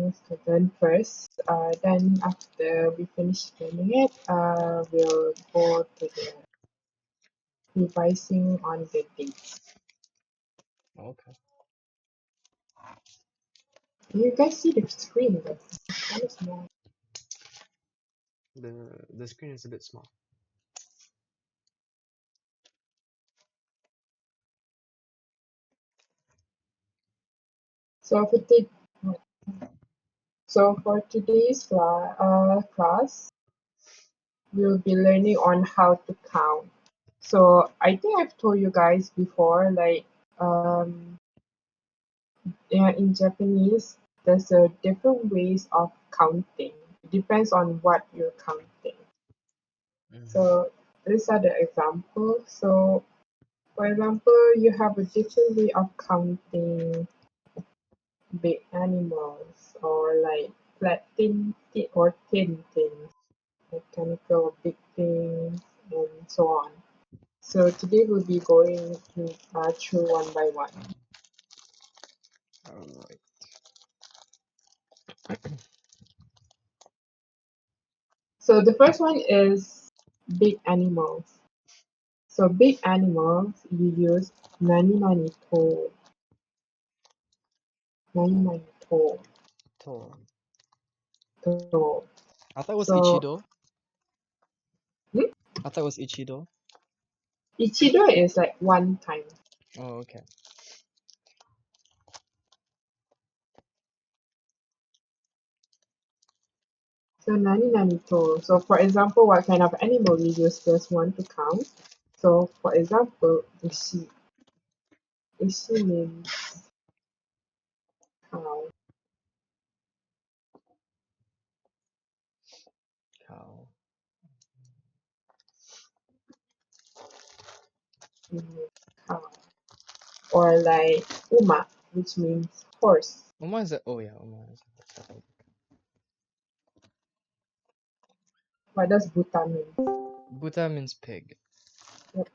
animals to learn first. Then after we finish learning it, we'll go to the revising on the dates. Okay. You guys see the screen, but it's kind of small. The screen is a bit small. So for today's class, we'll be learning on how to count. So I think I've told you guys before, like in Japanese, there's a different ways of counting. It depends on what you're counting. So these are the examples. So for example, you have a different way of counting big animals or like flat or thin things, mechanical big things, and so on. So today we'll be going through one by one. Alright. So the first one is big animals. So big animals, you use nani to, nani to, To. to. I thought it was So Ichido. hmm? I thought it was Ichido. Ichido is like one time. Oh, okay. So nani to. So for example, what kind of animal you use this one to count? So for example, ishi. Ishi means cow. Cow. Means cow. Or like uma, which means horse. Uma is a, oh yeah, Uma is a, What does buta mean? Buta means pig. Yep.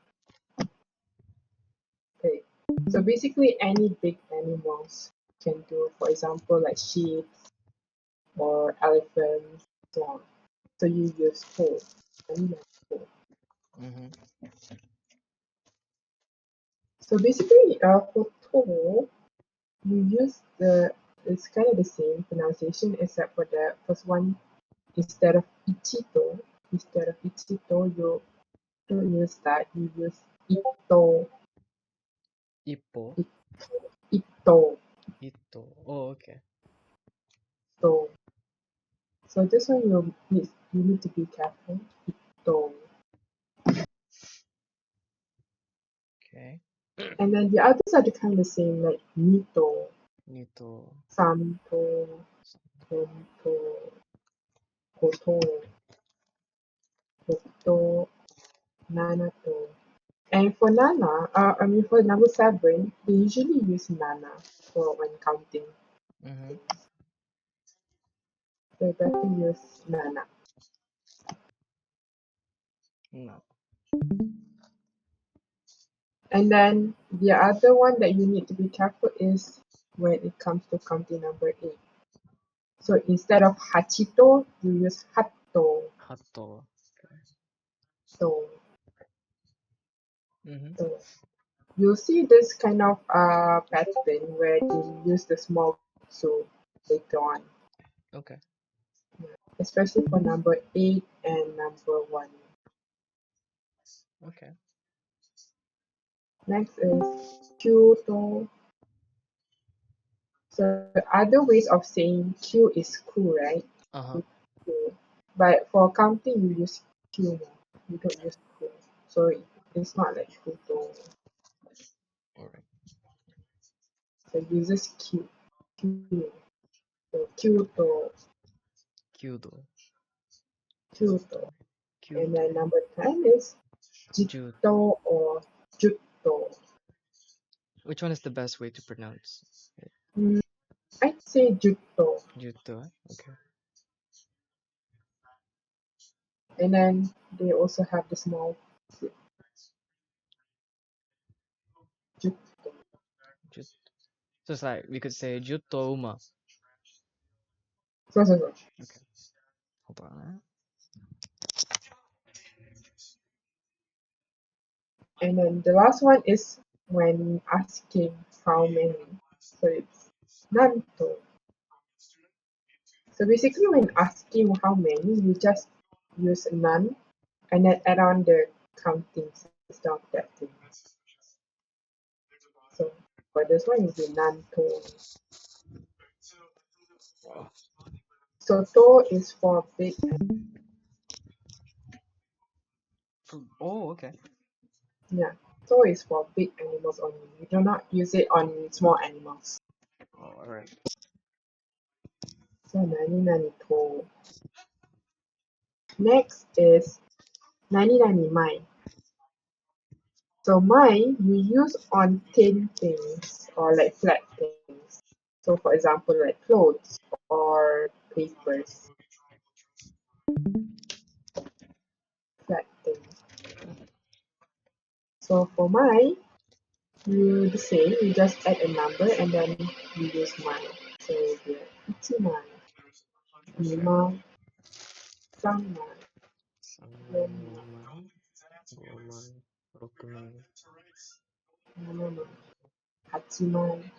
Okay. So basically any big animals can do, for example, like sheep or elephants, so on. So you use to. Nani to. So basically, for to, you use it's kind of the same pronunciation except for the first one. Instead of ichito, you don't use that. You use ito, Ippo. ito. Ito. Oh, okay. So, so this one you need to be careful. Ito. Okay. And then the others are the kind of the same, like nito, Nito. santo, tonto, koto, koto, nanato. And for Nana, for number seven, they usually use Nana for when counting. So you better use Nana. No. And then the other one that you need to be careful is when it comes to counting number eight. So instead of hachito, you use hatto. Hatto. So, Mm-hmm. so you'll see this kind of pattern where they use the small so later on, Okay. especially for number eight and number one. Okay. Next is Kyoto. So other ways of saying Q is cool, right? Uh-huh. Q. But for counting, you use Q. You don't use Q. So it's not like Kyoto. Alright. So it uses Q. Q. So Kyoto. Kyudo. Kyoto. And Kyudo. then number 10 is Jut. Jitto or Jutto. Which one is the best way to pronounce it? Mm, I'd say Jutto. Jutto. Okay. And then they also have the small Jutto. Jut. So it's like we could say Jutto Uma. So. Okay. Hold on. And then the last one is when asking how many. So it's nanto. So basically when asking how many, you just use nan and then add on the counting system of that thing. So for this one, it will be nanto. So to is for big. Oh, okay. Yeah. To is for big animals only. You do not use it on small animals. Oh, all right. So nani to. Next is nani mai. So mine you use on thin things or like flat things. So for example like clothes or papers, flat things. So for mine, you the same, you just add a number and then you use mine. So it will be like 1만, Okay. 2만, 3만, 3만, 4만, 5만, 5만, 6만. 7만, 8만, 9만, 10만.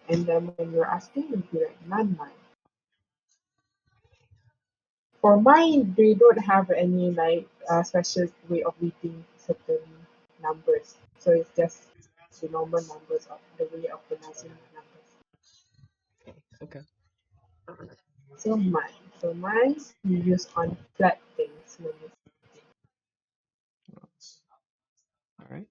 And then when you're asking, it will be like 9만. For mine, they don't have any like special way of reading certain numbers. So it's just the normal numbers of the way of pronouncing numbers. Okay. So mine you use on flat things. All right.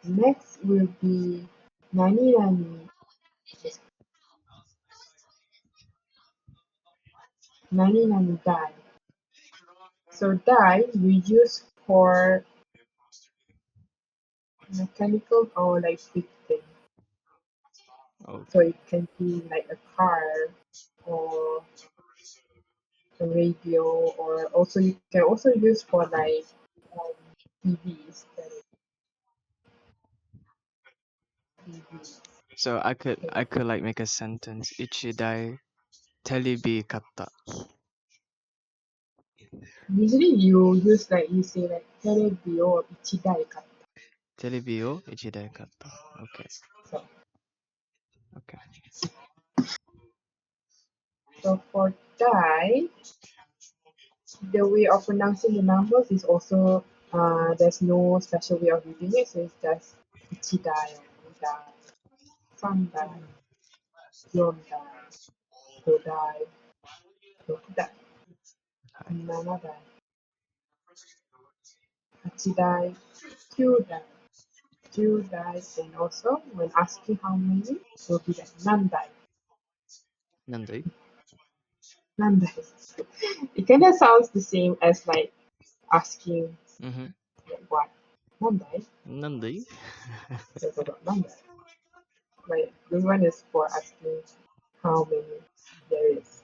Next will be nani nani nani nani die. So die you use for mechanical or like big thing. So Okay. it can be like a car or a radio, or also you can also use for like um, TVs. TVs. So So I could like make a sentence. Ichidai telebi katta. usually you use like you say like terebi or ichidai katta. Telebi o ichidai katta. Okay. So, Okay. so for dai, the way of pronouncing the numbers is also there's no special way of reading it, so it's just ichidai or dai, sandai, yondai, todai, tokudai, Hi. nanadai, hachidai, kyudai, kyudai, and also when asking how many, will be like nandai, Nandai. nandai. It kind of sounds the same as like asking Mm-hmm. like, what, nandai, Nandai. there's about nandai. Like this one is for asking how many there is.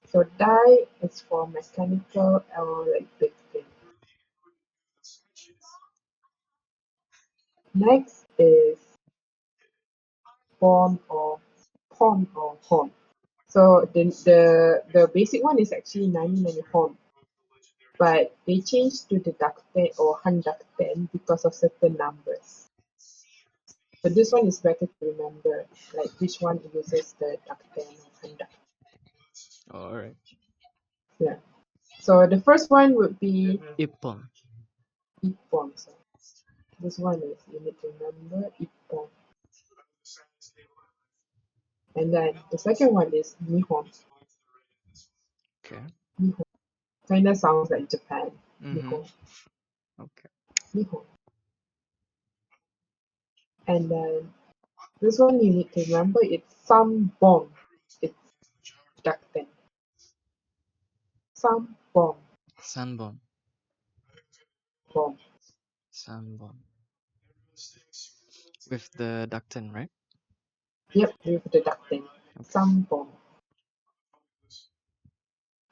So die is for mechanical or like big thing. Next is form or pon or hon. So the basic one is actually 90 hon, but they changed to the ducten or handukten because of certain numbers. So this one is better to remember, like which one uses the ducten or handukten. All right. Yeah. So the first one would be Ippon. ippon. So this one is you need to remember ippon. And then the second one is Nihon. Okay. Nihon. Kind of sounds like Japan. Mm-hmm. Nihon. Okay. Nihon. And then this one you need to remember it's Sambon. It's ducted. Sambon. Sanbon. Bon. Sanbon. With the ductin, right? Yep, with the ducting. Okay. Sambon.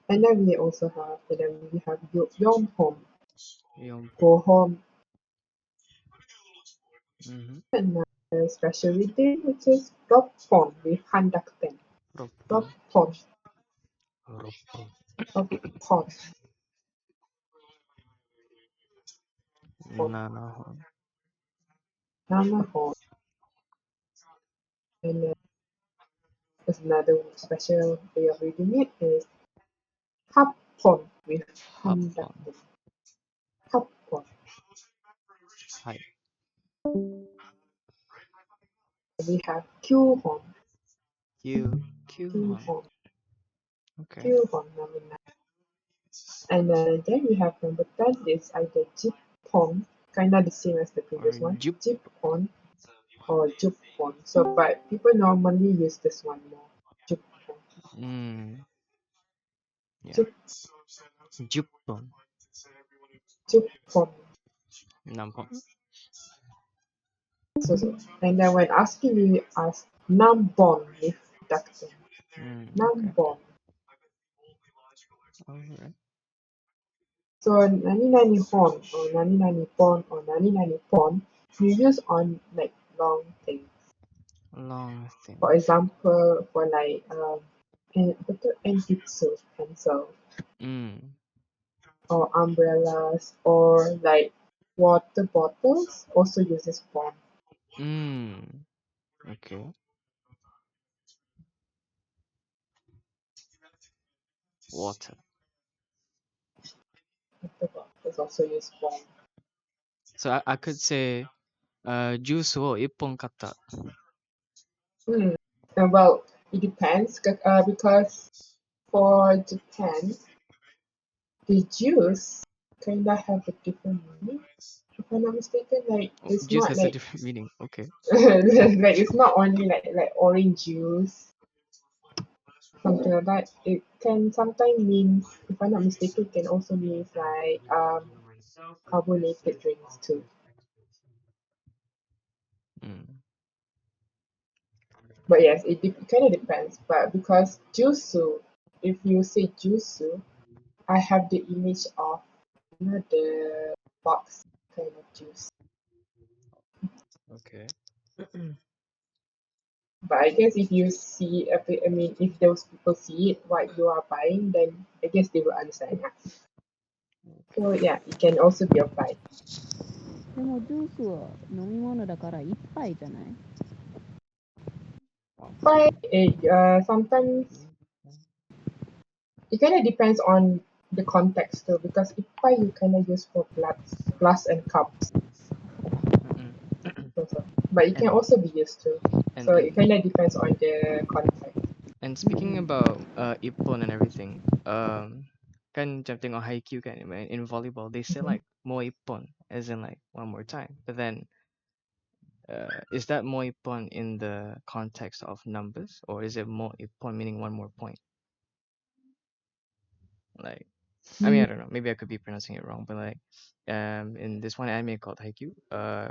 And then we also have, and then we have Yonhon, Yom. Gohon, Mm-hmm. Another special reading, which is Roppon with Handakten. Roppon. Roppon, Roppon. Roppon, Roppon, Nanahon. Namahon. And there's another special way of reading it is Happon with Happon. Handakten. Happon. Hi. We have Kyuhon, Q-Hon. Kyuhon, Okay. Kyuhon, number 9. And then we have number 10 is either Jippon, kind of the same as the Or previous one, Jup. Jippon or Juppon. So, but people normally use this one more. Juppon. Mm. Yeah. Jup, Juppon. Juppon. Nampon. So. And then when asking, we ask Nambon with ducting. Okay. Nambon. Alright. So, nani nani hon or nani nani pon or nani nani pon, you use on like long things. Long For things. example, for like enhitsu pencil Mm. or umbrellas or like water bottles also uses pon. Mm. Okay. Water. Water bottles also use pon. So I could say juice wo ippon katta. Hmm. Well, it depends because for Japan, the juice kind of have a different meaning. If I'm not mistaken, like Oh, it's juice not has a like different meaning. Okay. like it's not only like orange juice, something like that. It can sometimes mean, if I'm not mistaken, it can also mean like carbonated drinks too. Mm. But yes, it kind of depends. But because juice, if you say juice, I have the image of the box kind of juice. Okay. But I guess if you see, I mean, if those people see it, what you are buying, then I guess they will understand. Yeah. So yeah, it can also be applied. でもジュースは飲み物だから一杯じゃない？ But sometimes it kind of depends on the context too, because ipai you kind of use for glass and cups also. But it can And also be used too. and So it and kind of depends on the context. and speaking about ippon and everything, kan jump tengok haiku kan in volleyball they say Mhm. like mo ippon as in like one more time, but then is that mo ippon in the context of numbers or is it mo ippon meaning one more point? Like I mean, I Mm, don't know. Maybe I could be pronouncing it wrong, but like, in this one anime called Haikyuu,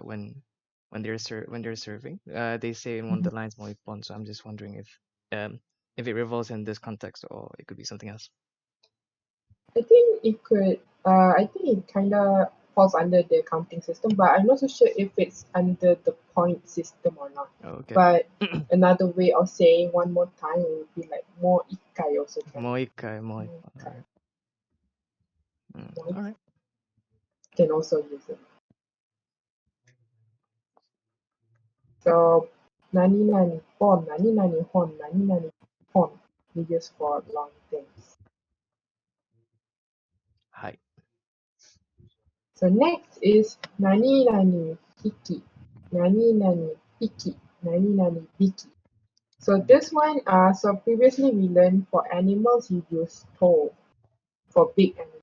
when they're serving, they say in one of mhm. the lines "moipon." So I'm just wondering if it revolves in this context or it could be something else. I think it could. I think it kind of falls under the counting system, but I'm not so sure if it's under the point system or not. Oh, okay. But another way of saying one more time would be like more ikai also can. Moikai, More moipon. All ikai. right. More All right. can also use it. So nani nani pon, nani nani hon, nani nani pon. We use for long things. Hi. So next is nani nani hiki, nani nani hiki, nani nani biki. So Big. this one, so previously we learned for animals you use to for big animals,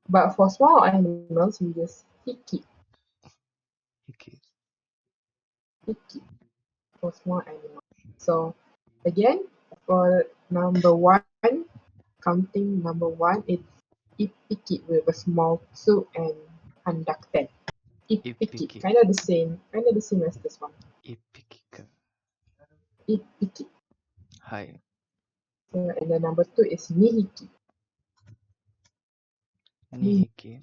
but for small animals we use hiki, Hiki. hiki for small animals. So again, for number one, counting number one, it's ipiki with a small su and conducted. Ipiki, Ipiki. kind of the same as this one. Ipikika. Ipiki. Hi. So, and then number two is nihiki. Nihiki.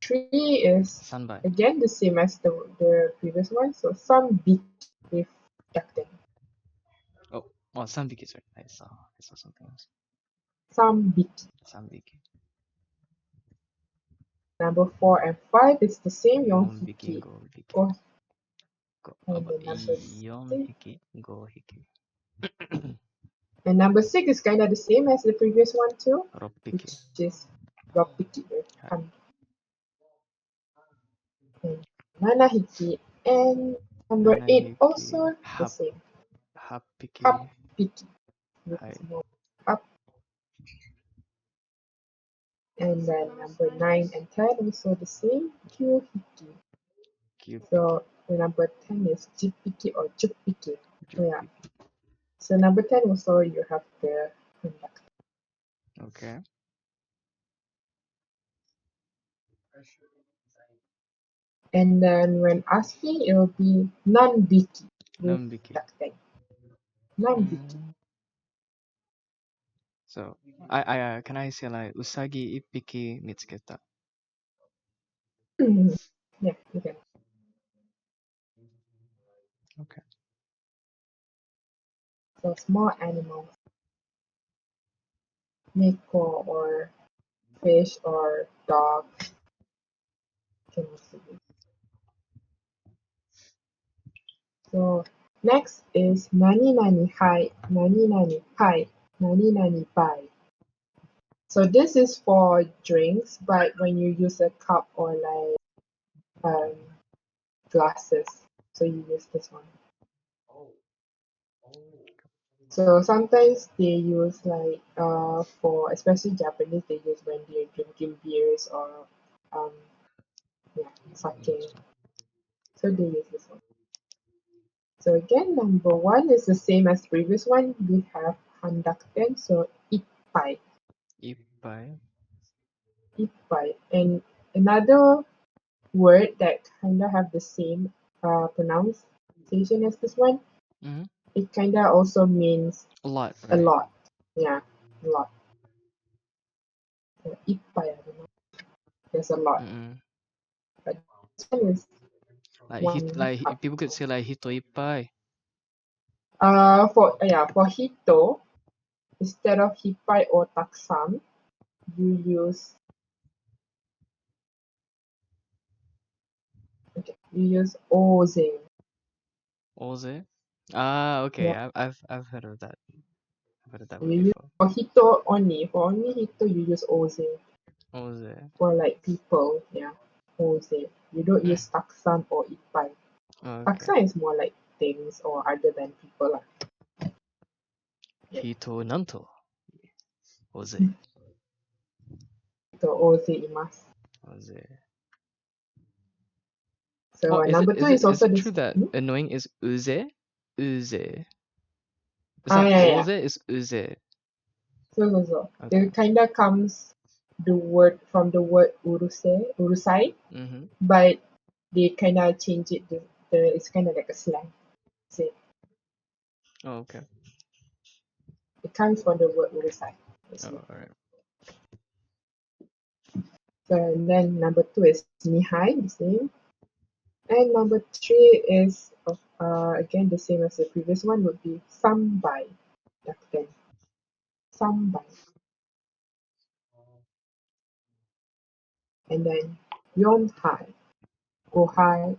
3 is Sanbai. again the same as the previous one. So some big with ducting. Oh, well, Sambiki, sorry. I saw something else. Some big. Sambiki. Number 4 and 5 is the same. Yonbiki, Yonhiki. Gobiki. Oh, and About then number 6. Yonhiki, Gohiki. And number 6 is kind of the same as the previous one too, which Roppiki. is Ropiki with Hai. Kan. And Nanahiki. And number 8 also Nanahiki. the same. Happiki. Hapiki with Hai. small up. And then number 9 and 10 also the same. Kyohiki. Cupiki. So the number 10 is Jipiki or Chupiki. Yeah. Jupiki. So number 10 also you have the conduct. Okay. And then when asking, it will be non-biki with Nambiki. ducting. Non-biki. So, I can I say like Usagi ippiki mitsuketa? Yeah, you can. Okay. So small animals, neko or fish or dog can also use. So next is nani nani hai, nani nani pai, nani nani bai. So this is for drinks, but when you use a cup or like glasses, so you use this one. So sometimes they use like for especially Japanese they use when they're drinking beers or um yeah sake. So they use this one. So again number 1 is the same as previous one. We have handakten, so ippai. Ippai. Ippai. And another word that kinda have the same pronunciation as this one, Mm-hmm. it kinda also means A lot, a right? lot. Yeah, a lot. So ippai, I don't know. There's a lot. Mm-mm. But this one is one cup. People could say like hito ippai. For hito, instead of hippai or taksam, you use oze. Oze. Ah, okay. Yeah, I've heard of that. I've heard of that word you use before. for hito only. For only hito, you use oze. Oze. For like people, yeah, oze. You don't use taksam or ippai. Okay. Taksam is more like things or other than people lah. Yeah. Hito nanto. Oze. So oze imasu. Oze. Oh, So is it number 2 is it is is also it this. true that annoying is uze? Uze. It's Ah not yeah. oze, it's uze. So. Okay. It kinda comes the word from the word urusai, Mm-hmm. but they kinda change it. It's kinda like a slang. So Oh, okay. it comes from the word urusai. Oh, all right. So and then number 2 is nihai, the same. And number 3 is again the same as the previous one would be sambai. Then sambai. And then yonhai, gohai.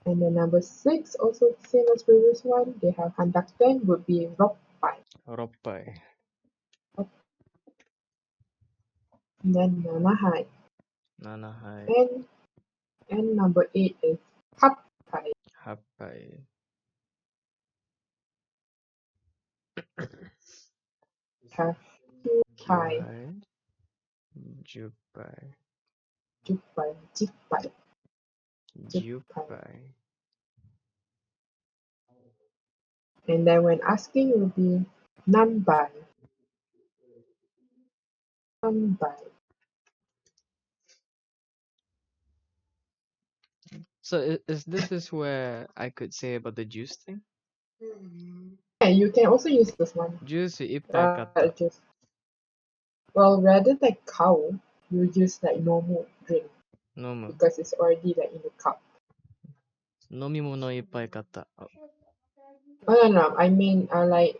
And then number 6 also the same as previous one. They have handakten would be roppai. Roppai. And then nanahai. Nanahai. And number 8 is happai. Happai. Have kyupai, Kyohai. Jupai. jupai, jipai, jipai. Jupai. And then when asking it will be nanbai, nanbai. So is this is where I could say about the juice thing? Yeah, you can also use this one. Juice ippai katta. Just well rather than cow, you use like normal drink Normal. because it's already like in the cup. 飲み物いっぱい買った。Oh. No, I mean like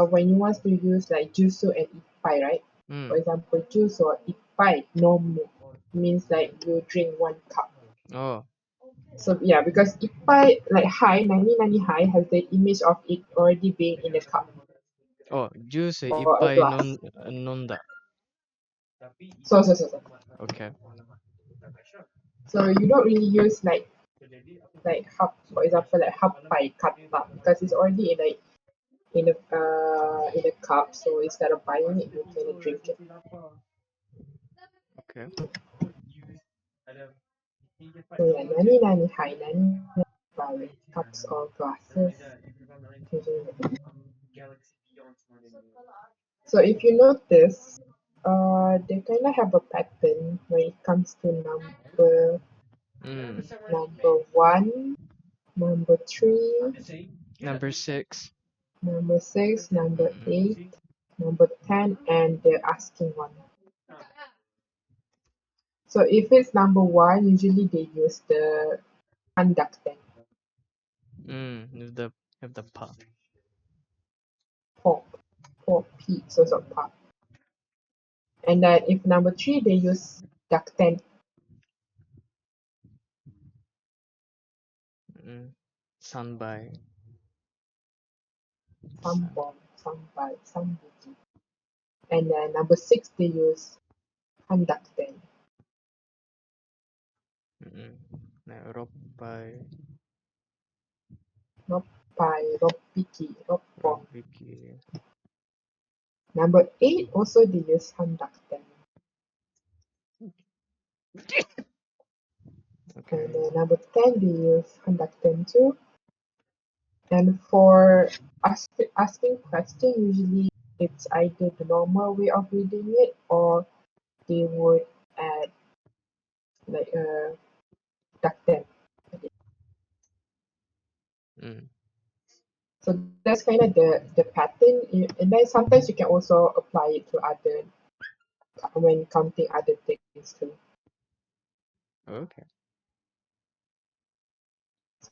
when you want to use like juice and ippai, right? For example, juice or ippai normal means like you drink 1 cup. Oh. So yeah, because ippai like high, nani high has the image of it already being in the cup Oh, juice いっ or a ぱい glass. 飲んだ。So Okay. so you don't really use like hap, for example like happai katta because it's already in a cup. So instead of buying it, you can drink it. Okay. So yeah, nani high, nani by cups or glasses. So if you notice, they kind of have a pattern when it comes to number 1, number 3, Number 6. number 6, number 8, number 10, and the asking one. So if it's number 1, usually they use the conductant With the pop. pop, P, so pop. And then if number 3, they use ductant. Sunby. Some bomb, some by, some booty. And then number 6, they use conductant. Rock by Not by Ropiki, not bomb. Vicky. Number 8, also they use conductant. Okay. And then number 10, they use conductant too. And for asking question, usually it's either the normal way of reading it or they would add like a ductant. So that's kind of the pattern. And then sometimes you can also apply it to other when counting other things too. Okay.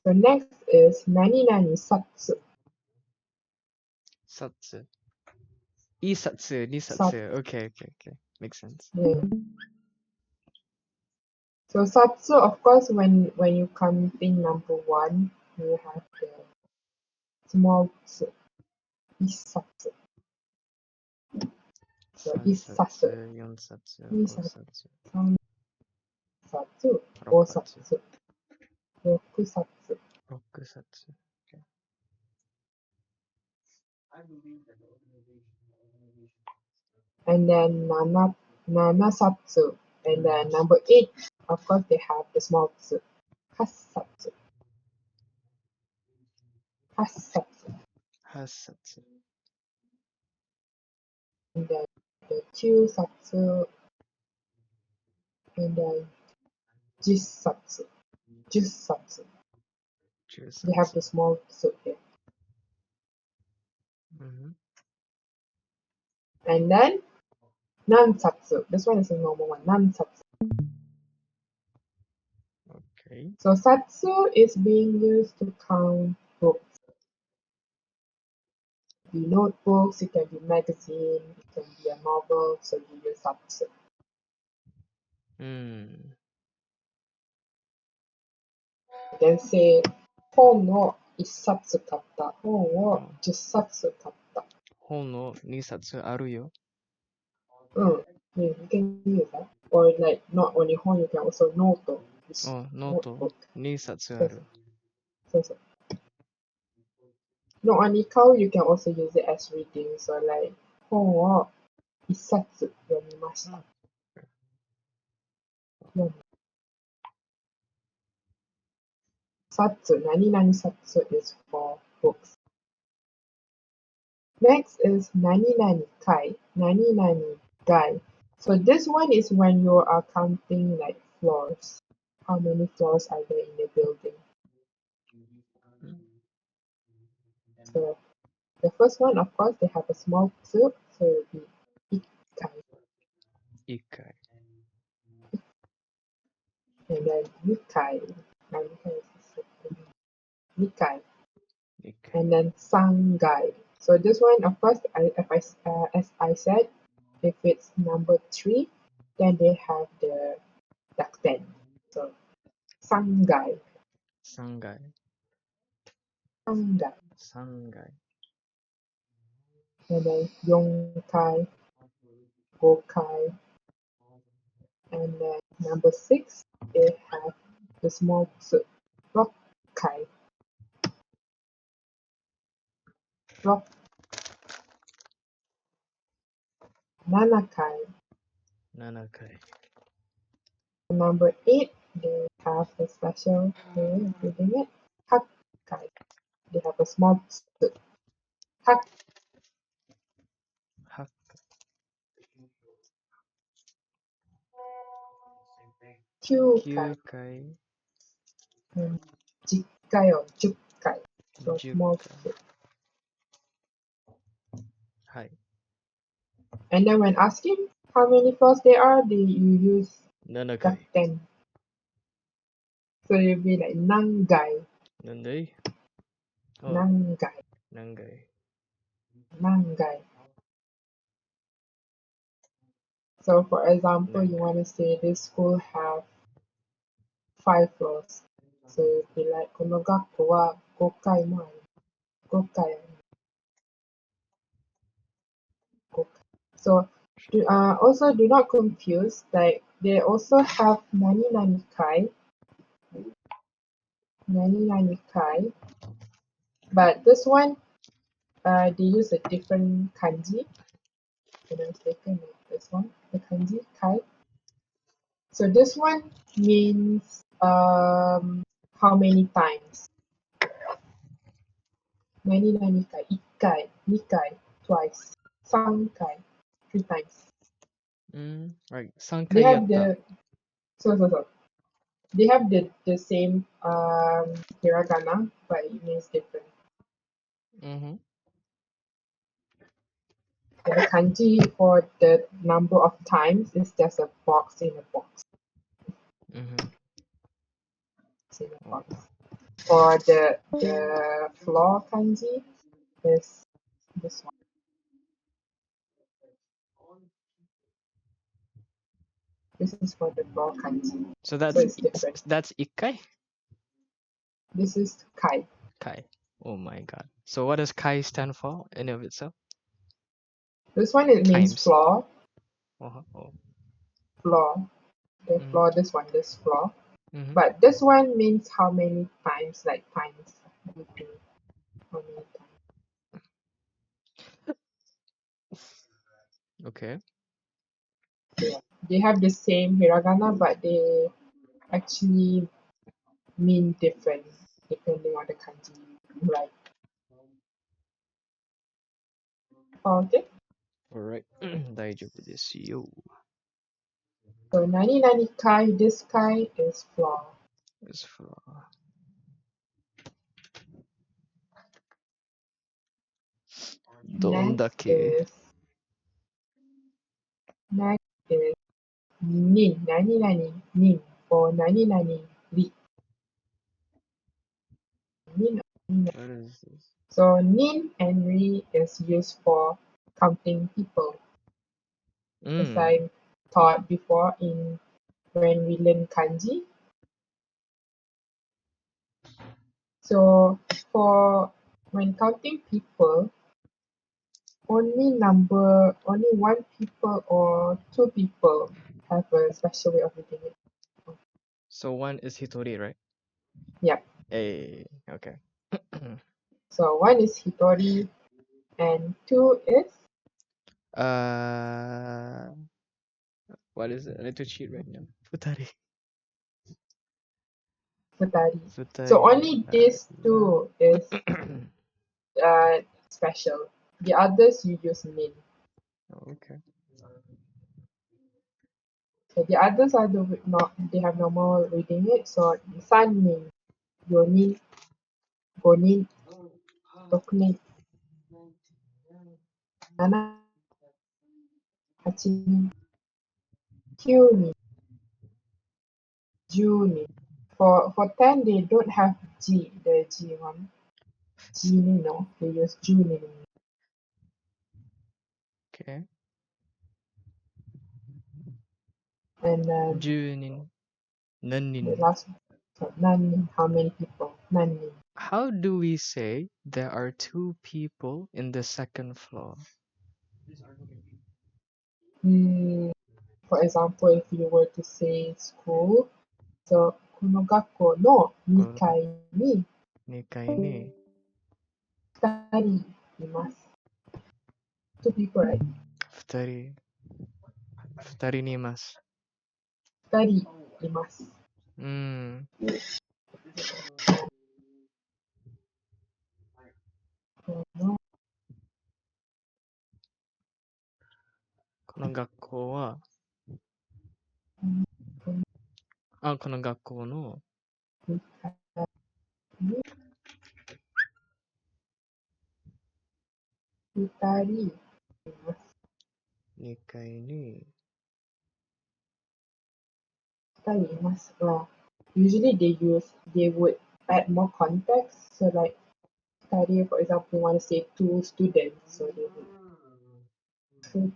So next is nani nani satsu. Satsu. Isatsu, Sat, nisatsu. Okay. Makes sense. yeah. So satsu, of course, when you counting number 1, you have the small tsu, isatsu. So Sansatsu, isatsu, yonsatsu, isatsu, gosatsu, sansatsu, rokkatsu, osatsu, rokusatsu. rokusatsu. Okay. And then nanasatsu. And then number 8, of course, they have the small tsu, hasatsu, hasatsu. Hasatsu. And then the chusatsu, and then jisatsu, jusatsu. They have Chusatsu. the small tsu here. And then nansatsu. This one is a normal one, nansatsu. Okay. So satsu is being used to count books. It can be notebooks, it can be magazine, it can be a novel, so you use satsu. Then say 本を一冊買った、本を10冊買った。本の2冊あるよ。Yeah, you can use that. Or like not only 本, you can also note. ノート2冊ある。So not only count, you can also use it as reading. So like 本を一冊読みました。Satsu, nani nani satsu is for books. Next is nani nani kai, nani nani gai. So this one is when you are counting like floors. How many floors are there in the building? So the first one, of course, they have a small tsu, so it will be ikai. Ikai. and then Nikai. Now Nikai is the second. Nikai, Okay. and then Sangai. So this one, of course, as I said, if it's number 3, then they have the dakten. So Sangai, Sangai. Sangai, Sangai. and then Yonkai, Gokai, and then number 6, they have the small Rokkai, Rok, Nanakai. Nanakai. Number 8, they have a special way of reading it, Hakkai. They have a small Hak, Hak. Kyukai, Kyukai. and Jikkai or Jukkai. So small Jukai. Hai. And then when asking how many floors there are, you use Nanakai. dakten. So you'll be like Nangai, Nandai. Oh, Nangai, Nangai. Nangai. So for example, you want Nangai. to say this school have 5 floors. So you'll be like, この学校は5階もある。5階ある。5階. So also do not confuse, like they also have nani nani kai, but this one they use a different kanji. If I'm mistaken, this one, the kanji kai. So this one means how many times? Nani nani kai, ikkai, nikai, twice, sankai, 3 times. Right. They have Sankayatta. the so they have the same hiragana, but it means different. Mm-hmm. The kanji for the number of times is just a box in a box. Mm-hmm. It's in a Oh. box. For the floor kanji is this one. This is for the floor kanji. So So it's different. that's Ikkai? This is kai. Kai. Oh my god. So what does Kai stand for in of itself? This one it means Times. floor. Uh-huh. Oh. Floor. The Mm-hmm. floor, this floor. Mm-hmm. But this one means how many times, like times you do. How many Okay. times. They have the same hiragana, but they actually mean different depending on the kanji you write. Okay. Alright. 大丈夫ですよ. So nani nani kai, this kai is floor. It's for Next Dondake. is nin, nani nani, nin, or nani nani, ri. Nin, nin. What is this? So nin and ri is used for counting people. As I taught before when we learn kanji. So for when counting people, only one people or 2 people have a special way of reading it. So one is Hitori, right? Yep. Hey, okay. So one is hitori and 2 is uh, what is it? I need to cheat right now. Futari. futari. So Futari. only these 2 is special. The others you use nin. Okay. So the others are they have normal reading it. So san nin, yonin, gonin, tokunin, nana, hachinin, kyunin, June. For 10, they don't have G, the G one. Jin, no. They use June. Okay. And then Junin. the Nanin. last one, so Nan, how many people? Nan. How do we say there are 2 people in the second floor? For example, if you were to say school, so この学校の2階に 2階に2人います。Two people, right? 2人。2人にいます。2人います。この学校は、この学校の2人います。2階に2人います。Well, usually they would add more context. So like study, for example, want to say 2 students. So they would 2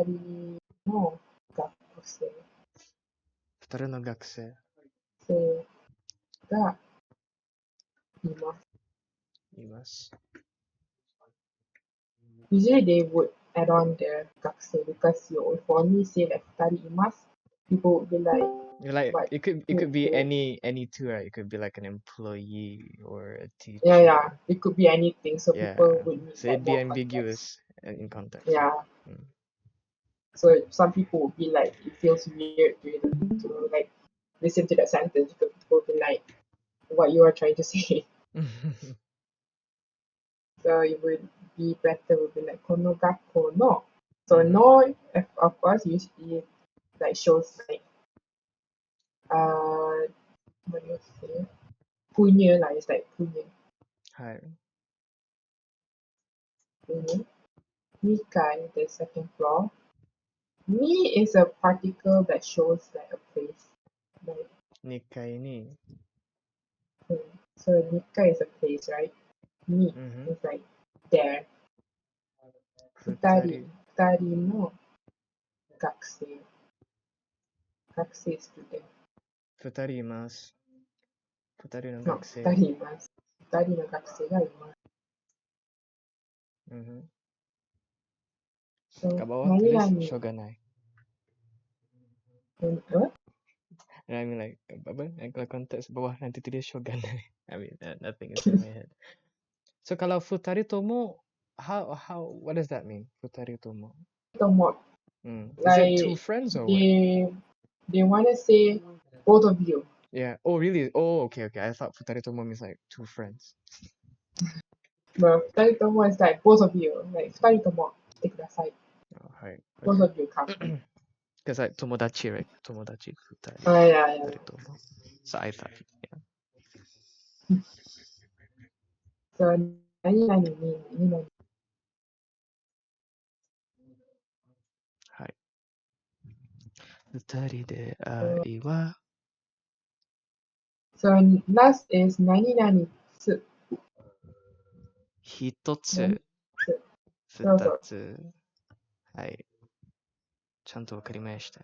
人の学生2人の学生がいます。います。Usually they would add on the 学生 because you if only say like 2人います, people would be like, Like what? it could be any 2, right? It could be like an employee or a teacher. Yeah. It could be anything. So Yeah. people would need So like it'd be more context. ambiguous in context. Yeah. So some people would be like, it feels weird to like listen to that sentence because people would be like, what you are trying to say. So it would be better would be like この学校の. So no, of course, usually like shows like what do you say? Punya lah, it's like punya. はい。Punya. Nikai, the second floor. Ni is a particle that shows like a place. Like, 2階に so Nikai is a place, right? Ni is like there. 2二人の学生 student. 2人います。2人の No, 学生。二人います。二人の学生がいます。Kat bawah tulisしょうがない。What? I mean like apa? Kalau konteks bawah nanti tulis しょうがない. I mean nothing is in my head. So kalau futari tomo, what does that mean? Futari tomo. Tomo. Is it 2 friends or what? They want to say both of you. Yeah. Oh really? Oh okay. I thought futari tomo means like 2 friends. But 二人とも is like both of you. Like 二人とも来てください. Oh, right. Both of you come. Because like 友達 right? 友達 futari. Yeah. Futari tomo. So I thought, yeah. So 何々に何々. はい。2人で愛は So last is 何々つ. 1つ、2つ。はい。ちゃんとわかりました。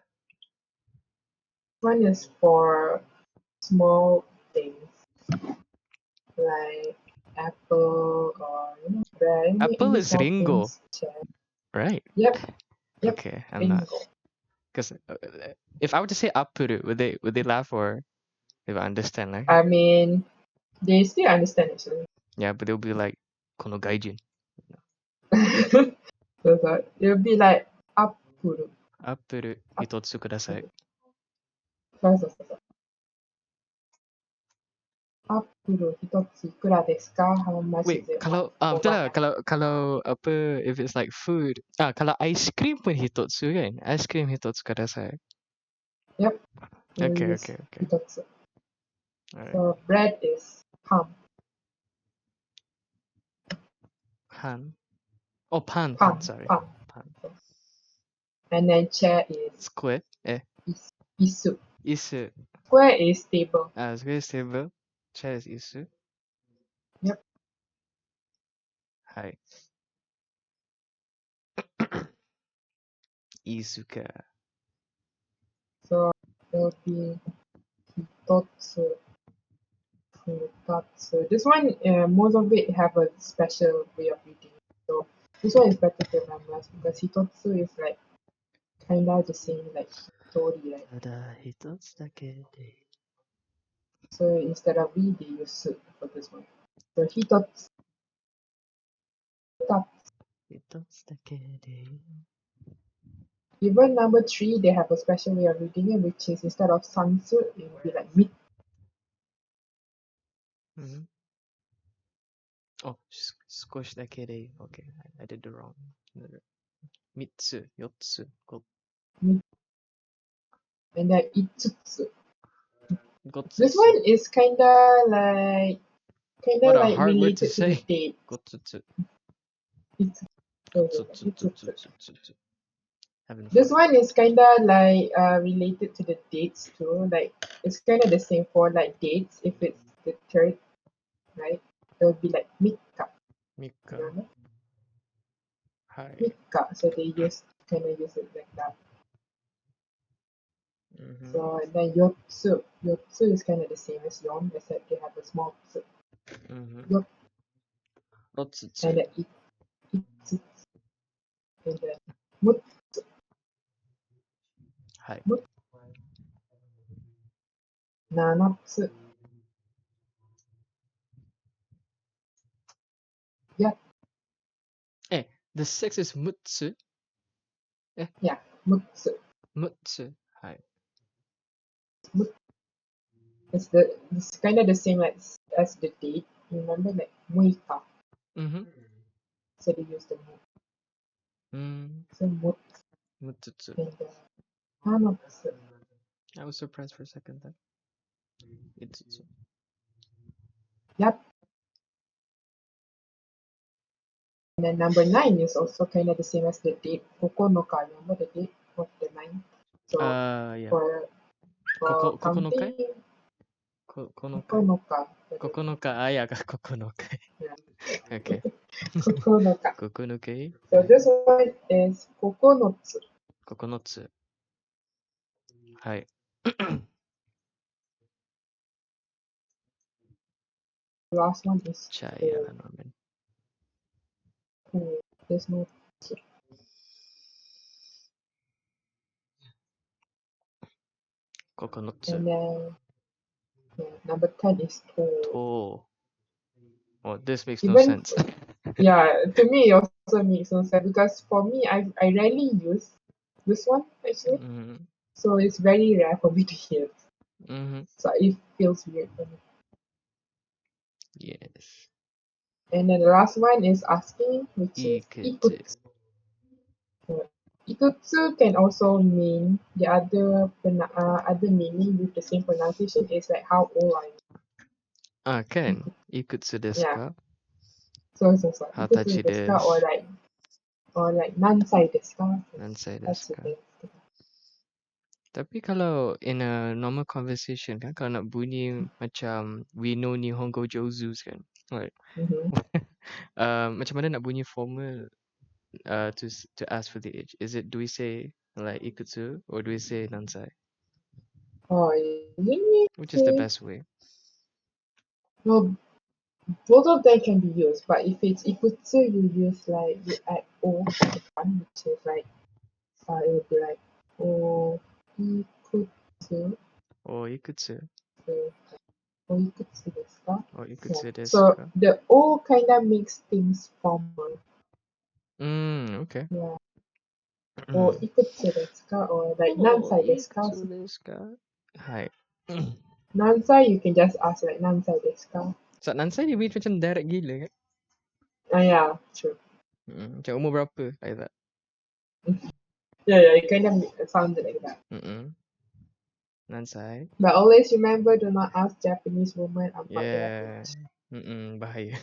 One is for small things like apple or bread. Apple Any is small ringo, things. right? Yep. Okay, I'm not. Because if I were to say apple, would they laugh or they would understand? Like, I mean, they still understand actually. yeah, but they'll be like, この外人. So it'll be like apple. アップル一つください。そう。Apple 一ついくらですか? How much Wait, is it? kalau betul lah, kalau apa, if it's like food, kalau ice cream pun hitotsu kan? Ice cream hitotsu kudasai. Yep. Okay. Hitotsu. Alright. So bread is ham. Han. Oh, pan, sorry. Pan. Pan. And then chair is Square. isu. Isu. Square is stable. Square is stable. Chair is isu. Yep. Hai. Izuka. So it will be hitotsu, futatsu. This one, most of it have a special way of reading. So this one is better to memorize because hitotsu is like kinda the same like hitori, right? Tada hitotsu dake de. So instead of we, they use su for this one. So hitotsu, futatsu. Hitotsu dake de. Even number 3, they have a special way of reading it, which is instead of sansu, it will be like mit. Mm-hmm. Oh, squish dake de. Okay, I did the wrong. Mitsu, yotsu, mit. And then itsutsu. This gotsutsu. one is kinda What a like hard word to related to the say. date. Gotsutsu. Itsutsu. Gotsutsu. Having This fun. one is kinda like related to the dates too. Like it's kinda the same for like dates. If it's the third, right? It will be like mika. Mika. Remember? Hi. Mika. So they kinda use it like that. Mm-hmm. So and then yotsu. Yotsu is kinda the same as yon, except they have a small tsu. Mm-hmm. Yot Rotsutsu. and then itsutsu. And then mut Hi. mut nanatsu. Yeah, The six is mutsu. yeah, mutsu. Mutsu. Hi. It's kind of the same as the date. Remember, like muika. Mm-hmm. So they use the mu. So mut Mututsu. and hanatsu. I was surprised for a second then. Itsutsu. Yep. And then number 9 is also kind of the same as the date. Kokonoka. Remember the date of the 9? So Yeah. for Kokonokai? counting, Konokai. kokonoka. Kokonoka. Yeah, kokonokai. Yeah. Okay. Kokonoka. Kokonokai. So this one is kokonotsu. Kokonotsu. Hi. The last one is Chaya lah Norman. ko. There's no Kokonotsu. and then number 10 is to. To. Oh, this makes no Even sense. yeah, to me it also makes no sense because for me I rarely use this one actually. Mm-hmm. So it's very rare for me to hear. Mm-hmm. So it feels weird for me. Yes. And then the last one is asking, which is Ikutsu. ikutsu. Ikutsu can also mean the other meaning with the same pronunciation is like how old are you? Kan? Ikutsu desu Yeah. ka? So ikutsu Hatachi desu ka desu. or like nansai desu ka? Nansai That's desu the ka? thing. Tapi kalau in a normal conversation kan, kalau nak bunyi macam we know Nihongo Jozus kan, right? Mm-hmm. Macam mana nak bunyi formal to ask for the age? Do we say like ikutsu or do we say nansai? Oh, you Which is the say best way? no. Both of them can be used, but if it's ikutsu, you use like you add o at the front, which is like it would be like o ikutsu, Oh, ikutsu. so o ikutsu desu ka? Oh, Yeah. ikutsu desu So ka? the o kind of makes things formal. Okay. Yeah. O ikutsu desu ka or like Oh, nansai desu ka? ikutsu desu ka? Hai. Nansai you can just ask like nansai desu ka? So, nansai dia bunyi macam direct gila kan? Yeah, true. Macam umur berapa? Like that. Yeah, it kind of sounded like that. Nansai. But always remember, do not ask Japanese women about their Yeah. age. Bahaya.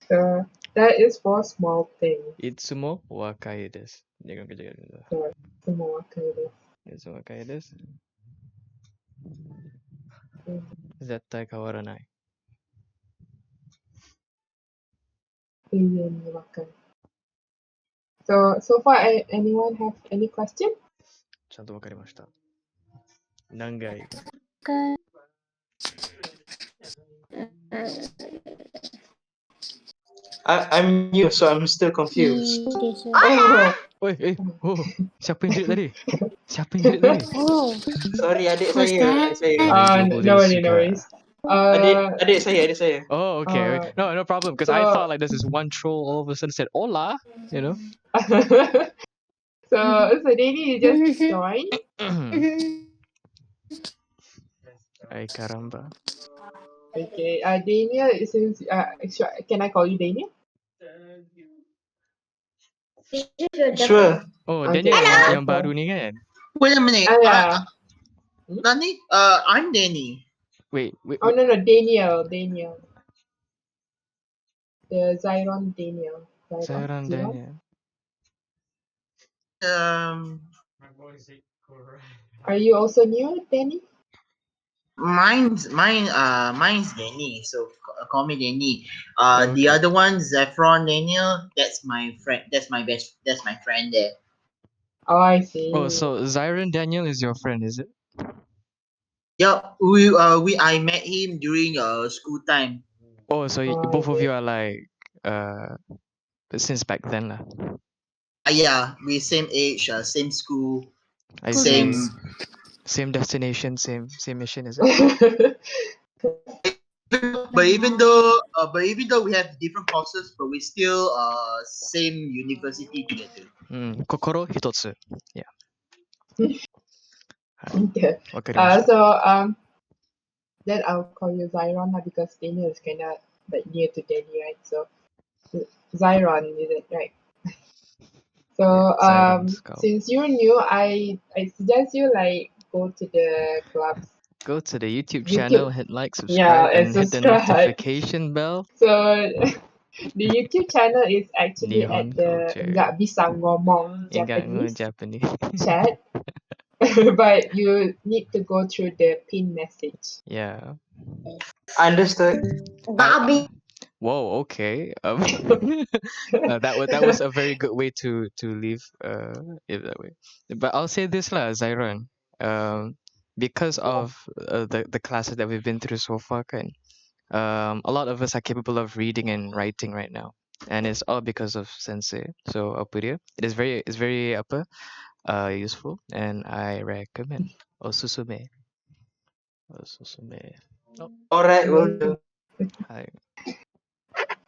So that is for small things. Itsumo wakai desu. Jangan kerja gitu. So, semua kind of. So kayak this. うん、絶対変わらない。永遠にわかる。So far, anyone have any question? ちゃんとわかりました。何回 I'm new, so I'm still confused. Oh, Oi, oh, siapa yang jerit tadi? Siapa yang jerit tadi? Oh, Sorry, adik who's saya. that? Adik saya. Jobo no dia worries, no suka. worries. Adik saya. Oh, okay. No, no problem. Because I thought like this is one troll all of a sudden said hola, you know. So Danny, you just joined. Ay caramba. Okay. Daniel, since can I call you Daniel? Sure. Oh, Okay, Daniel yeah, yang baru ni kan? Wait a minute. yeah. Nani? I'm Danny. Wait. Oh no, Daniel. The Zyron Daniel. Sayuran Zyron? Daniel. Are you also new, Danny? Mine's Danny. So call me Danny. Okay. The other one, Zephron Daniel. That's my friend. That's my friend there. Oh, I see. Oh, so Zyron Daniel is your friend, is it? Yup. I met him during school time. Oh, so Oh, both of okay. you are like since back then lah. Yeah, we same age, same school, I same. see. Same destination, same mission, is it? But even though we have different courses, but we still same university together. Kokoro hitotsu. Yeah. Okay. Wakarimashita. So then I'll call you Zyron lah, because Daniel is kinda like near to Danny, right? So Zyron, is it right? So Yeah, Zyron Scout. since you're new, I suggest you like go to the clubs. Go to the YouTube channel, hit like, Yeah, subscribe, and and hit the subscribe. notification bell. So the YouTube channel is actually Nihon at the culture. nggak bisa ngomong Enggak Japanese Japanese. chat, but you need to go through the pin message. Yeah. Understood. Whoa. Okay. That was a very good way to leave it that way. But I'll say this lah, Zyron. Because of the classes that we've been through so far, kan, a lot of us are capable of reading and writing right now, and it's all because of Sensei. So apa dia? It's very useful, and I recommend. Osusume. Oh, Alright, will do. hi.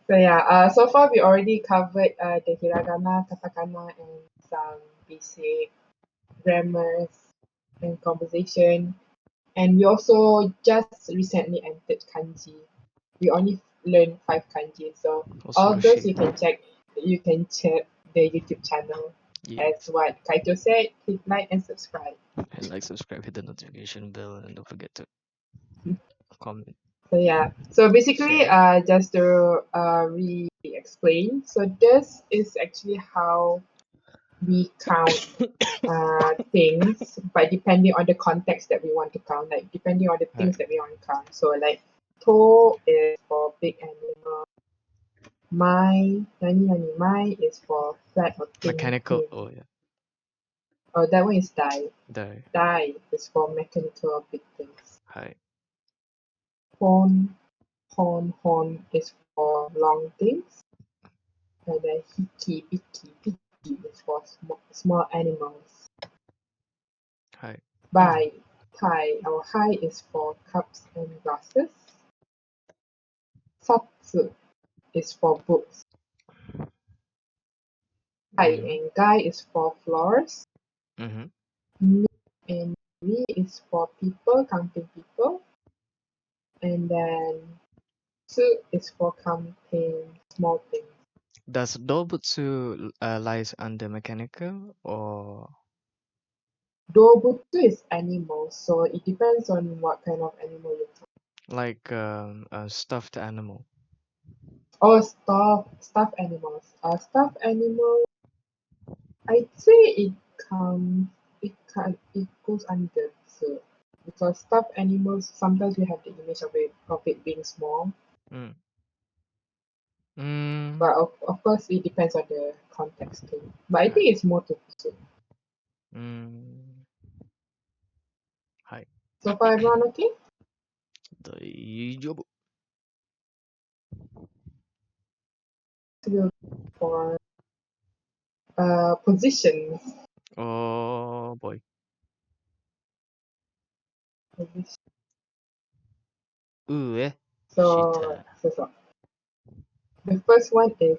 So yeah, so far we already covered the hiragana, katakana, and some basic grammars and conversation. And we also just recently entered kanji. We only learned 5 kanji. So all of those Osurushi. you can check the YouTube channel. Yes. As what Kaito said, hit like and subscribe. And like, subscribe, hit the notification bell, and don't forget to comment. So yeah. So basically, Share. just to re-explain. So this is actually how we count things, but depending on the context that we want to count, like depending on the things that we want to count. So like to is for big animal. Mai is for flat or thin. Mechanical. Oh yeah. Oh, that one is die. Die. Die is for mechanical or big things. Hi. Horn is for long things. And then biki is for small animals. Hi. Bai, our high is for cups and glasses. Satsu is for books. Kai and Gai is for floors. Mm-hmm. Mi and Ri is for people, counting people. And then Tsu is for counting small things. Does Dobutsu lies under mechanical or Dobutsu is animals, so it depends on what kind of animal you count. like a stuffed animal? Oh, stuffed animals. Stuffed animal, I'd say it it goes under dessert because stuffed animals sometimes we have the image of it being small, but of course it depends on the context too. But I think it's more to dessert. Hi. So far, everyone okay? 大丈夫。 We'll go for positions. Oh boy. Position. 上、 So, 下。 so the first one is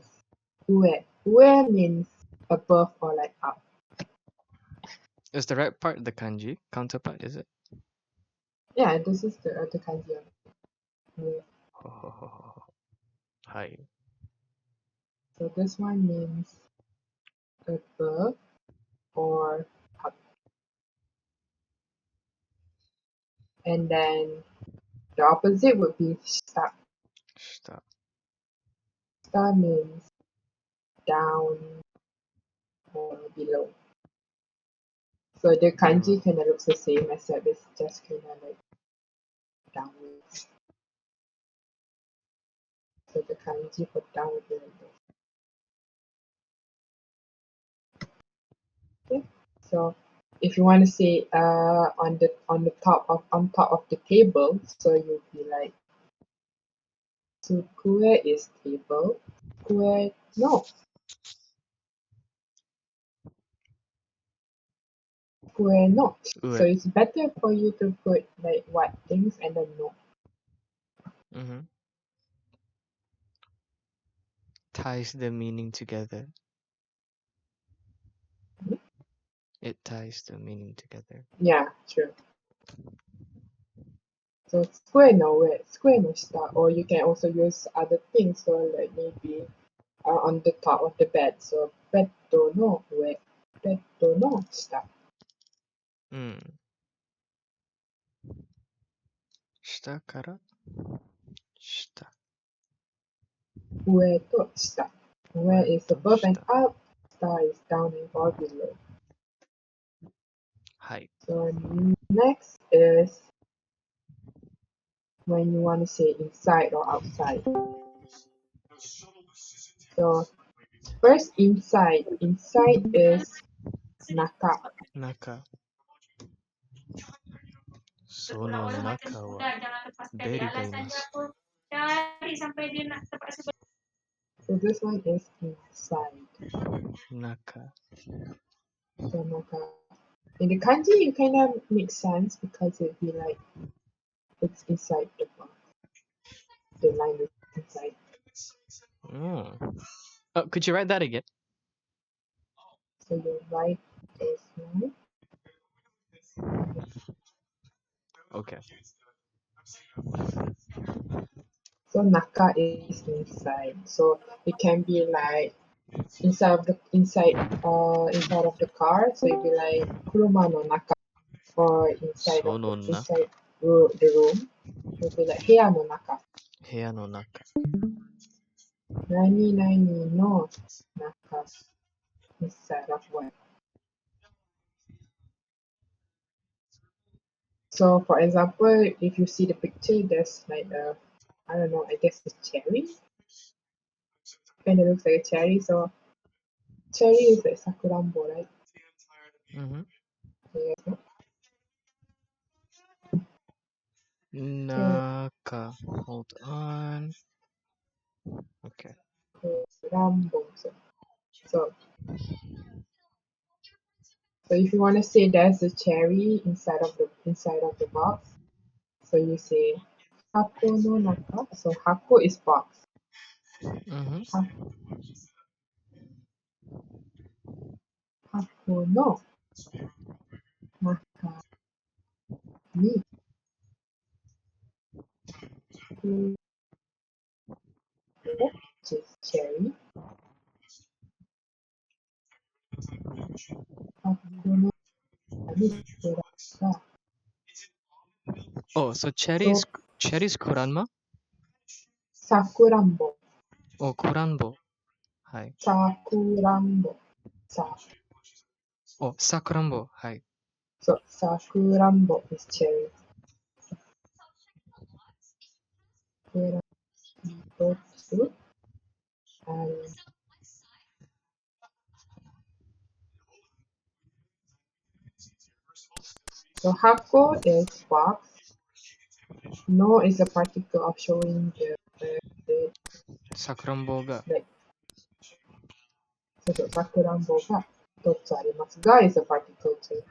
ue. Ue means above or like up. Is the right part the kanji counterpart, is it? Yeah, this is the kanji of ue. Hi. So this one means above or up. And then the opposite would be shita. Stop. Shita means down or below. So the kanji kind of looks the same except it's just kind of like downwards. So the kanji for down would be like this. Okay. So if you want to say on the top of the table, so you'll be like Sukue is table. Sukue no. Square not. So Ue. it's better for you to put like what things and then no. Ties the meaning together. Mhm. It ties the meaning together. Yeah, true. So square no where square no star, or you can also use other things. So like maybe on the top of the bed. So beddo no ue, beddo no shita. Shita kara? Shita. Ue to shita. Ue Ue is to above and shita. up, star is down and or below. Hi. So next is when you want to say inside or outside. So first inside. Inside is naka. Naka. Sono naka wa berigaimasu. So this one is inside. Naka. So naka. In the kanji, it kind of makes sense because it'd be like it's inside the box. The line is inside. Oh, could you write that again? So your right is right. Okay. So naka is inside. So it can be like inside of the car. So it'd be like kuruma no naka, or Sono naka. inside the room. It'd be like heya no naka. Heya no naka. Nani nani no naka. Inside of what? So for example, if you see the picture, there's like I don't know, I guess a cherry. Kind of looks like a cherry. So cherry is like sakurambo, right? So, yes, no? Naka. Hold on. Okay. Sakurambo. So if you want to say there's a cherry inside of the box, so you say hako no naka. So hako is box. Ha- Hako no naka ni which is cherry. Hako no ni kuraka. Oh, so So cherry's kuranma? sakurambo. Oh, kuranbo. Hi. Sakurambo. Sa. Oh, sakurambo. Hi. So sakurambo is cherry. Hitotsu. And so hako is box. No is a particle of showing the Sakurambo like so sakurambo ga hitotsu arimasu ga is a particle too.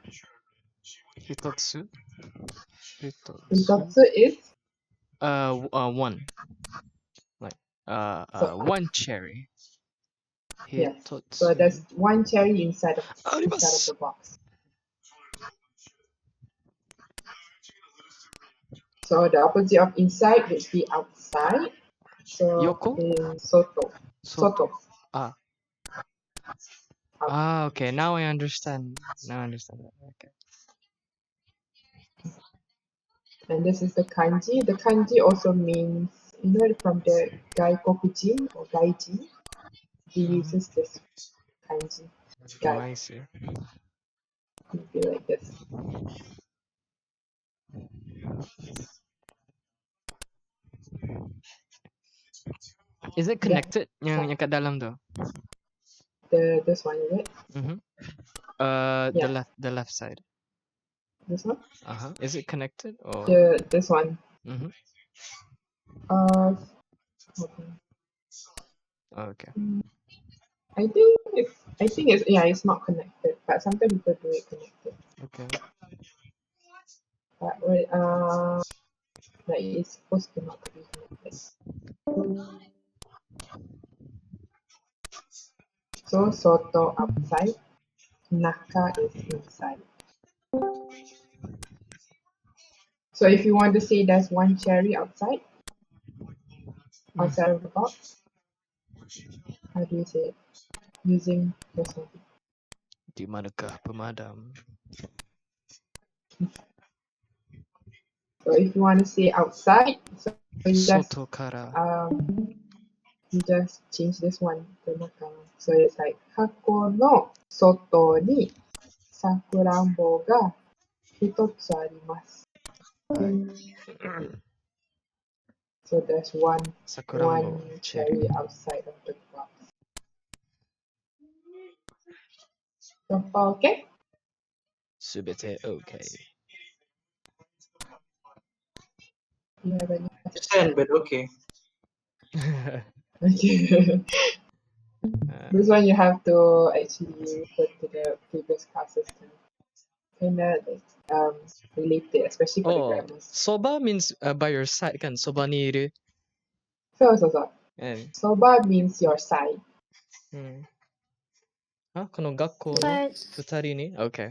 Hitotsu. Hitotsu is One. Like so one cherry. yes. So there's Hitotsu. one cherry inside of Arimasu. the box. So the opposite of inside would be outside. So Yoko? in soto. Soto. Ah. Out. Ah, okay. Now I understand. Now I understand that. Okay. And this is the kanji. The kanji also means, from the gaikokujin or gaijin, he uses this kanji. Gai. I see. It'd be like this. Is it connected? Yang kat dalam tu? This one, is it? Mm-hmm. Yeah. The left side. This one? Is it connected or? This one. Mm-hmm. Okay. Okay. I think it's not connected, but sometimes people do it connected. Okay. But like it's supposed to not be connected. So soto outside, naka is inside. So if you want to say there's one cherry outside of the box, how do you say it? Using this one. Di manakah pemadam? So if you want to say outside, so you just Soto kara. you just change this one to naka. So it's like hako no soto ni sakurambo ga hitotsu arimasu. So there's one Sakurambo cherry outside of the box. So far, okay? Subite okay. Do you have any Understand, but okay. questions? This one you have to actually refer to the previous classes to kind of relate it, especially for the Oh, grammars. soba means by your side kan? Soba ni iru. So. Soba means your side. Kono gakkou no But futari ni? Okay.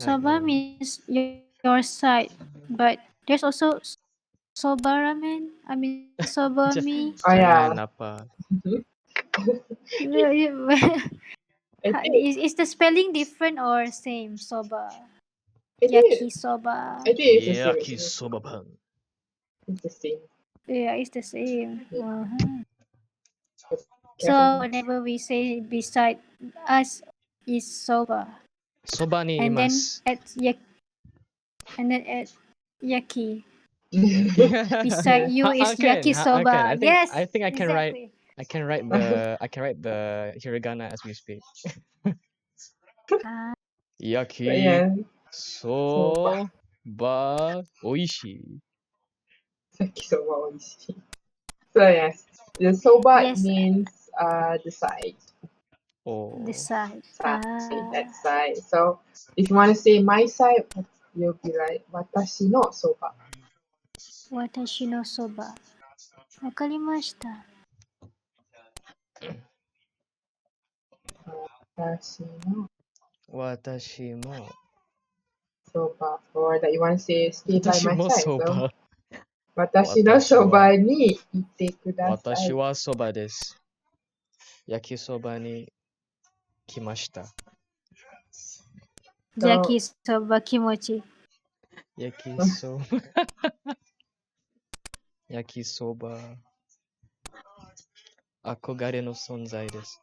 soba means your side, but there's also soba ramen. I mean soba mi. Oh yeah. Jangan apa. I think Is the spelling different or same? Soba, I think yakisoba. it's the same actually. Yakisoba pan. It's the same. Yeah, it's the same. Yeah. So whenever we say beside us is soba, Soba ni and then imasu. at yaki. Yeah. Beside you is yakisoba. Yes, I think I can write. exactly. I can write the hiragana as we speak. Ah, But Yaki yeah. soba oishii. Yakisoba oishii. So yes, the soba yes, means the side. Oh. the side. That side. So if you want to say my side, you'll be like watashi no soba. Watashi no soba. Wakarimashita. Watashi no Watashi mo. soba. Or that you want to say stay by Watashi my mo side. So soba. watashi no soba ni ite Watashi kudasai. wa soba desu. Yakisoba ni kimashita. So Yakisoba kimochi. Yakisoba. Yakisoba. Akogare no sonzai desu.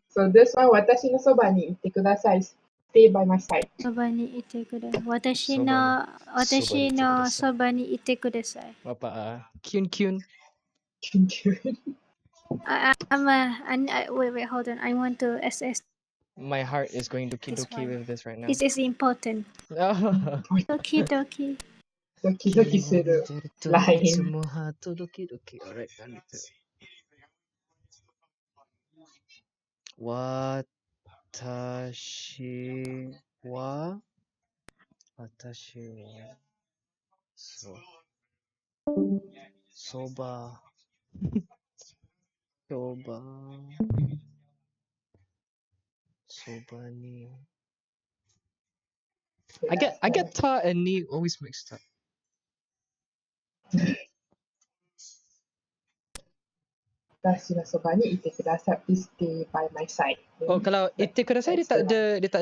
So this one, watashi no soba ni ite kudasai. Stay by my side. そばにいてください。私そばにの、私のそばにいてください。そばにいてください。 Apa Kyun Kyun. Wait, hold on. I want to assess My heart is going doki this doki one. with this right now. This is important. Doki doki. ドキドキするライン。いつもハートドキドキ。Alright, I need to. 私はそばに I get ta and ni always mixed up. 私のそばにいてください。Please stay by my side. Oh, kalau ite kudasai dia tak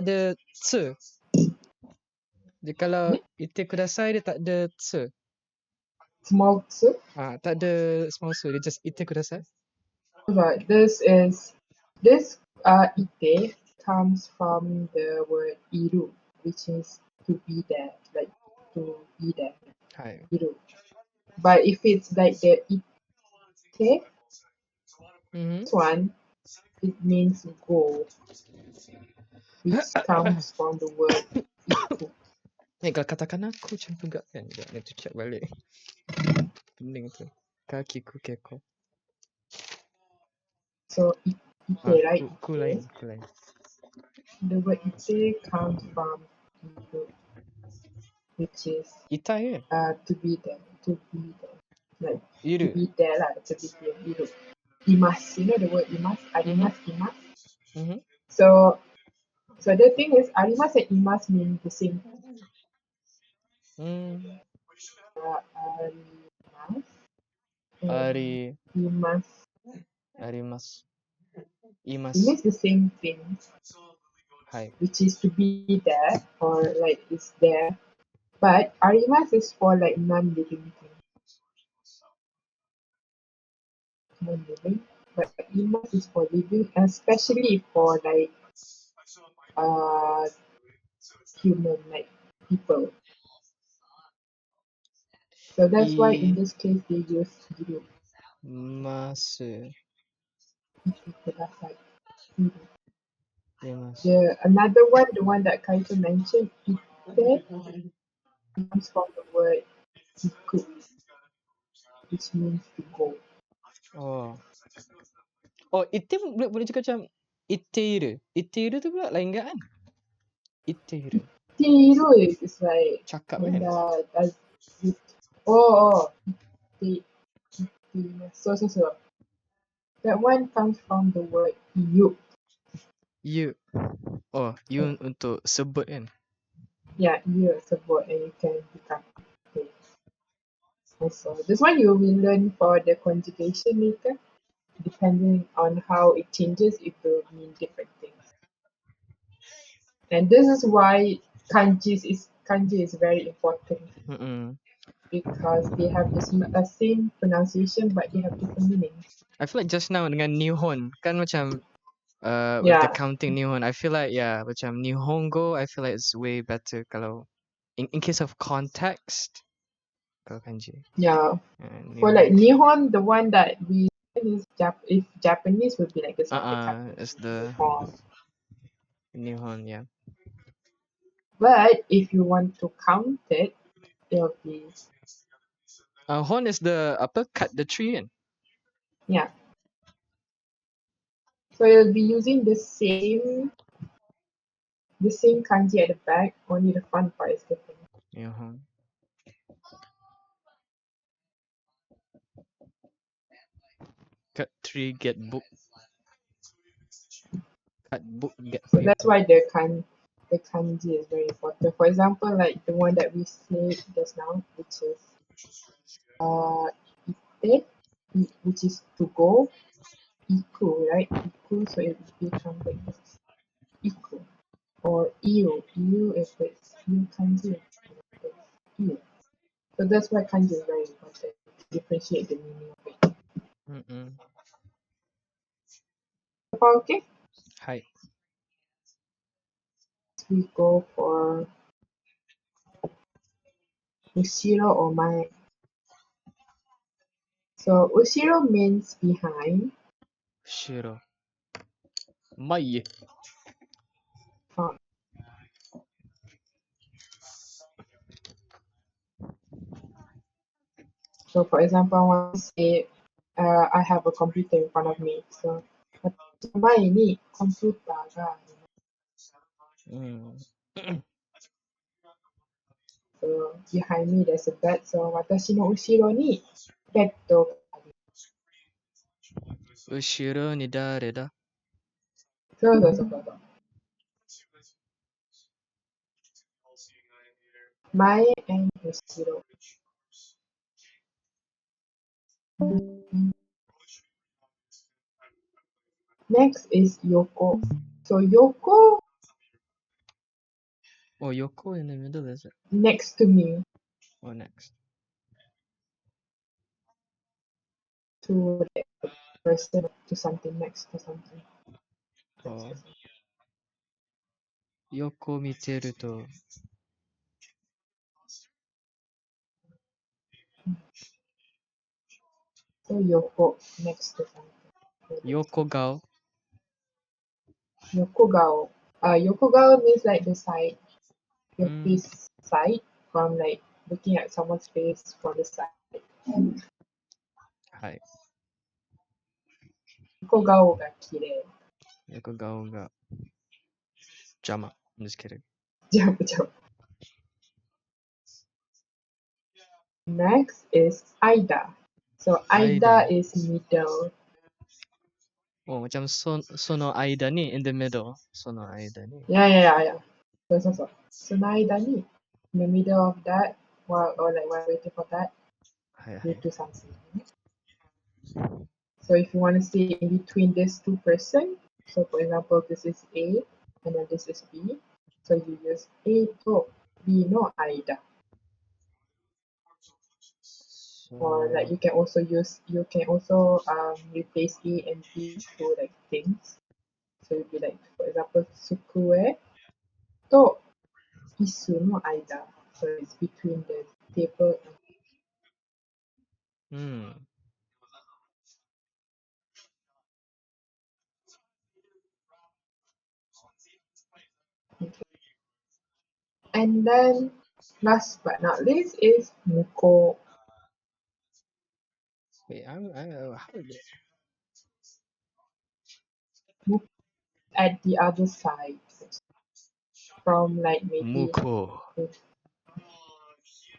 ada tse. Dia kalau ite kudasai dia tak ada tse. Small tsu. Tak ada small su, dia just ite kudasai. Right. This ite comes from the word iru, which is to be there, like to be there. Hai. Iru. But if it's like the ite, this one, it means go, which comes from the word iku. Kalau katakana aku macam tu juga kan. Sekejap, need to check balik. Pening tu. Kakiku keko. So ite, right? Ku lain. The word ite comes from iru, which is Itai kan? to be there, like to Iru. be there lah, to be here. Iru. Imas, you know the word imas, arimas, imas. Mhm. So the thing is, arimas and imas mean the same. Arimas and imas. Arimas. It Imas. means the same thing, Hai. which is to be there or like it's there. But arimas is for like non-living things. Non-living. But imas is for living, especially for like human, like people. So that's why in this case they use iru. Masu. Imas. Another one, the one that Kaito mentioned, ite, comes from the word iku, which means to go. Oh, ite boleh cakap macam iteiru. Iteiru tu pula lain kan? Iteiru. Tiru is like Cakap kan? does it. Oh, ite. So. That one comes from the word you. You. Oh, you untuk sebut kan? Yeah, you sebut and you can become ite. Also, this one you will learn for the conjugation later. Depending on how it changes, it will mean different things. And this is why kanji is very important because they have the same pronunciation but they have different meanings. I feel like just now dengan Nihon kan macam with the Yeah, counting Nihon, I feel like macam Nihongo, I feel like it's way better kalau in case of context kalau kanji. yeah. For like Nihon, the one that we learn is if Japanese would be like this one. It's the Nihon, yeah. But if you want to count it, it'll be Hon is the apa cut the tree kan? yeah. So you'll be using the same kanji at the back, only the front part is different. Yeah. Cut tree get book. Cut book get So paper. that's why the kanji is very important. For example, like the one that we said just now, which is ite, which is to go, iku, right? Iku, so it becomes like this. Iku. Or iyo. Iyo if it's iyo kanji. It's iyo. So that's why kanji is very important to differentiate the meaning of it. Okay? はい。We go for Ushiro or Mae. So Ushiro means behind. 後ろ。前。Front. So for example, I want to say I have a computer in front of me. So Mae ni computer ga. うん。 So behind me there's a bed. So 私の後ろにベッドがある。後ろに誰だそうそうそうそう。前 and 後ろ。Next is Yoko. So Yoko Oh, Yoko in the middle, is it? next to me, Oh, next. to like a person, to something, next to something. Oh. 横見てると、 So Yoko next to something. 横顔 Yokogao. Yokogao means like the side, your うん。 face side from like looking at someone's face from the side. はい。 Yokogao ga kirei. 横顔が邪魔。I'm just kidding. Jump, jump. Next is Aida. So Aida Aida. is middle. Oh, macam so no aida ni, in the middle. So no aida ni. Yeah. So Aida ni, in the middle of that, while waiting for that, はいは you い。 do something. So if you want to say in between these two person, so for example, this is A and then this is B. So you use A to B no Aida. Or like So, you can also replace A and B to like things. So it'd be like, for example, Sukue to Isu no Aida. So it's between the table and うん。 And then last but not least is Muko. Wait, how is it? Muko at the other side. From like maybe Muko.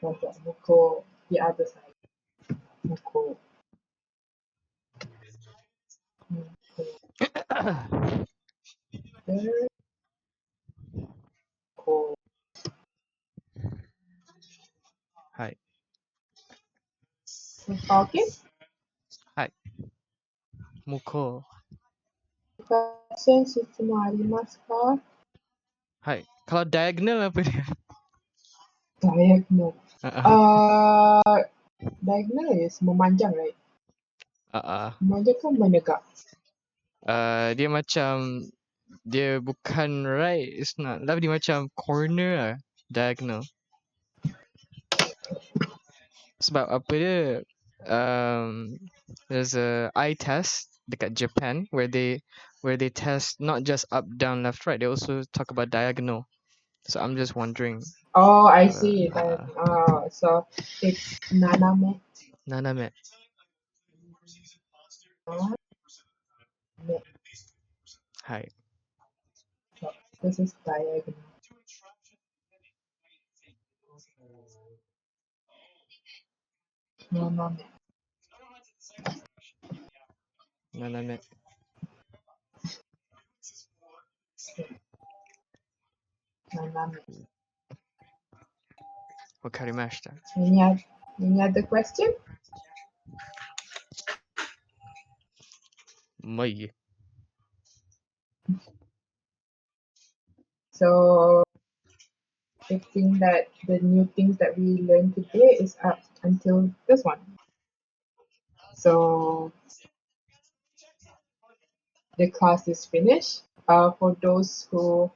what's that? Muko, the other side. Muko. Muko. There. Muko. はい。 Okay. はい。向こう。 Question 質問ありますか？ はい。Kalau diagonal apa dia? Diagonal. Ah, Diagonal is memanjang, right? Memanjang kan menegak. Dia macam, dia bukan right, it's not. Tapi dia macam corner lah, diagonal. Sebab apa dia, there's a eye test dekat Japan where they test not just up, down, left, right. They also talk about diagonal. So I'm just wondering. Oh, I see. So it's naname. Naname. Naname. Hai. So this is diagonal. Naname. Naname. Naname. Wakarimashita. Any other question? Mai. So I think that the new things that we learned today is up until this one. So the class is finished. for those who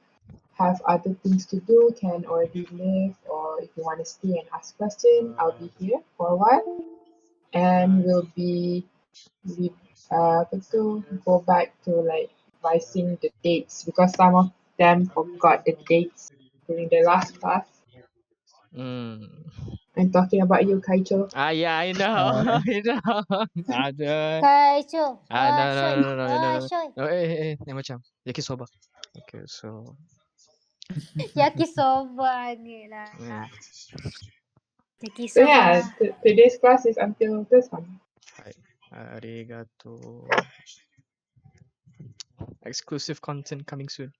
have other things to do can already leave, or if you want to stay and ask questions, I'll be here for a while, and we'll be we apa tu go back to like revising the dates because some of them forgot the dates during the last class. I'm talking about you, Kaicho. Yeah, I know. I know. Ada. Kaicho. No. Eh, macam yakisoba. Okay, so Yakisoba ni lah. mm, So Yakisoba. yeah, today's class is until this one. hai. Arigato. Exclusive content coming soon.